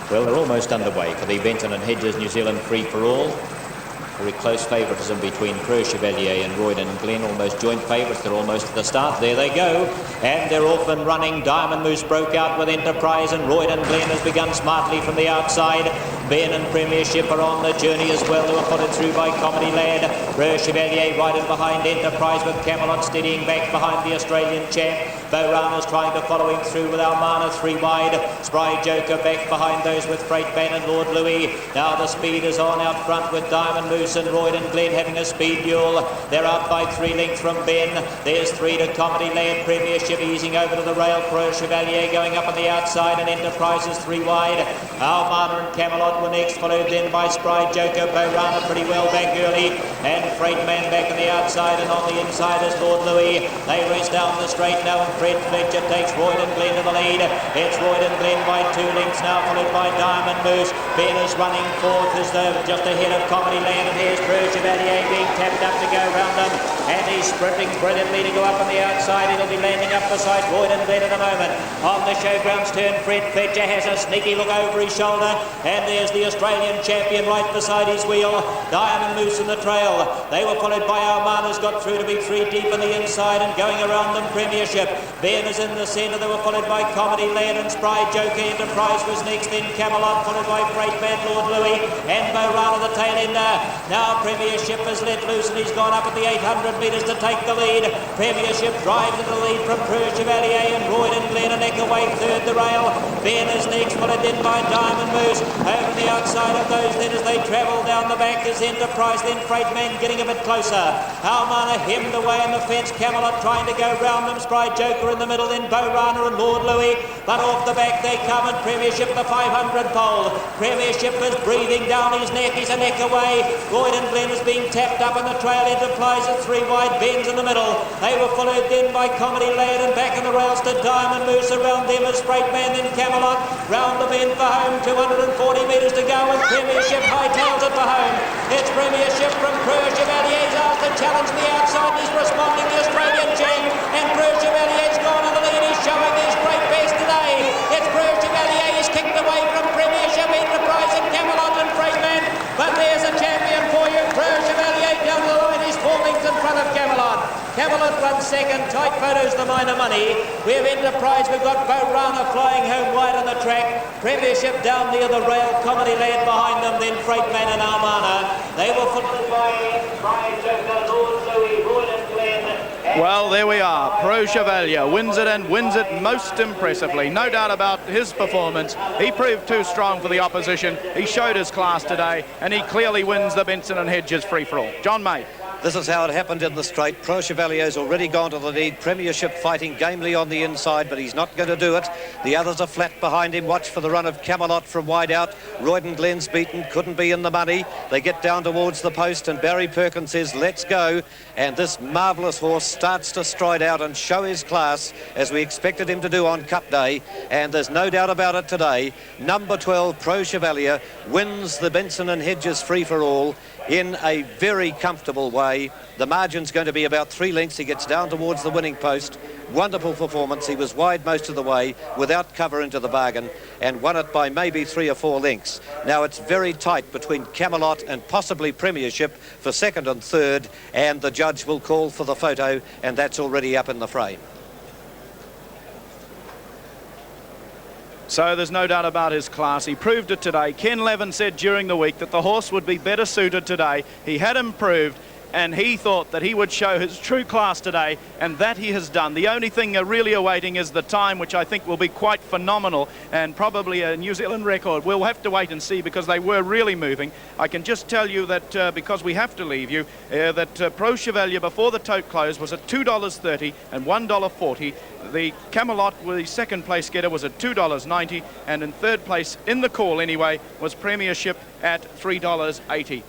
Well, they're almost underway for the Benson Hedges New Zealand Free-For-All. Very close favouritism between Preux Chevalier and Royden Glen, almost joint favourites. They're almost at the start. There they go. And they're off and running. Diamond Moose broke out with Enterprise, and Royden Glen has begun smartly from the outside. Ben and Premiership are on the journey as well. They were put through by Comedy Lad. Preux Chevalier right in behind Enterprise, with Camelot steadying back behind the Australian champ. Beaurana's trying to follow him through with Almana 3 wide. Spry Joker back behind those with Freight Ban and Lord Louis. Now the speed is on out front with Diamond Moose and Royden Glen having a speed duel. They're up by 3 lengths from Ben. There's 3 to Comedy Land. Premiership easing over to the rail. Preux Chevalier going up on the outside, and Enterprise is 3 wide. Almana and Camelot were next, followed then by Spry Joker. Beaurana pretty well back early, and Freight Man back on the outside, and on the inside is Lord Louis. They race down the straight now, and Fred Fletcher takes Royden Glen to the lead. It's Royden Glen by 2 lengths now, followed by Diamond Moose. Ben is running fourth as just ahead of Comedy Land, and here's Preux Chevalier being tapped up to go round them, and he's sprinting brilliantly to go up on the outside. He'll be landing up beside Royden Glen at the moment. On the showground's turn, Fred Fletcher has a sneaky look over his shoulder, and there's the Australian champion right beside his wheel. Diamond Moose in the trail. They were followed by Almana's got through to be 3 deep on the inside, and going around them Premiership. Ben is in the centre. They were followed by Comedy Lad and Spry Joker. Enterprise was next, then Camelot, followed by Freight Bad Lord Louis, and Beaurana the tail ender. Now Premiership is let loose, and he's gone up at the 800 metres to take the lead. Premiership drives into the lead from Preux Chevalier, and Royden Glen a neck away third the rail. Ben is next, followed in by Diamond Moose. Over the outside of those then as they travel down the back is Enterprise, then Freight Man getting a bit closer. Almana hemmed away in the fence. Camelot trying to go round them. Spry Joker in the middle, then Beaurana and Lord Louis. But off the back they come, and Premiership the 500 pole. Premiership is breathing down his neck. He's a neck away. Royden Glen is being tapped up on the trail. Enterprise at 3 wide. Ben's in the middle. They were followed then by Comedy Lad, and back in the rails to Diamond Moose. Around them is Freight Man, then Camelot. Round the bend for home. 240 metres to go, and Premiership hightails it for home. It's Premiership from Preux Chevalier. He's asked to challenge the outside, and he's responding to the Australian champ, and Preux Chevalier's gone on the lead. He's showing his great best today. It's Preux Chevalier. He's kicked away from Premiership, Enterprise and Camelot and Freight Man, but there's a champion for you. Preux Chevalier down the line. He's 4 lengths in front of Camelot. Camelot runs second. Tight photos, the minor money. We have Enterprise. We've got Beaurana flying home wide on the track. Premiership down near the rail. Comedy Lad behind them. Then Freight Man and Almana. They were followed by Spry Joker, Lord Louis, Royden Glen. Well, there we are. Preux Chevalier wins it, and wins it most impressively. No doubt about his performance. He proved too strong for the opposition. He showed his class today, and he clearly wins the Benson and Hedges Free-For-All. John May. This is how it happened in the straight. Preux Chevalier's already gone to the lead. Premiership fighting gamely on the inside, but he's not going to do it. The others are flat behind him. Watch for the run of Camelot from wide out. Royden Glen's beaten, couldn't be in the money. They get down towards the post, and Barry Perkins says, let's go. And this marvellous horse starts to stride out and show his class, as we expected him to do on Cup Day. And there's no doubt about it today. Number 12, Preux Chevalier, wins the Benson and Hedges Free-For-All in a very comfortable way. The margin's going to be about 3 lengths. He gets down towards the winning post. Wonderful performance. He was wide most of the way without cover into the bargain, and won it by maybe 3 or 4 lengths. Now it's very tight between Camelot and possibly Premiership for second and third, and the judge will call for the photo, and that's already up in the frame. So there's no doubt about his class. He proved it today. Ken Levin said during the week that the horse would be better suited today. He had improved, and he thought that he would show his true class today, and that he has done. The only thing really awaiting is the time, which I think will be quite phenomenal, and probably a New Zealand record. We'll have to wait and see, because they were really moving. I can just tell you that because we have to leave you, that Preux Chevalier before the tote close was at $2.30 and $1.40. The Camelot, the second place getter, was at $2.90, and in third place, in the call anyway, was Premiership at $3.80.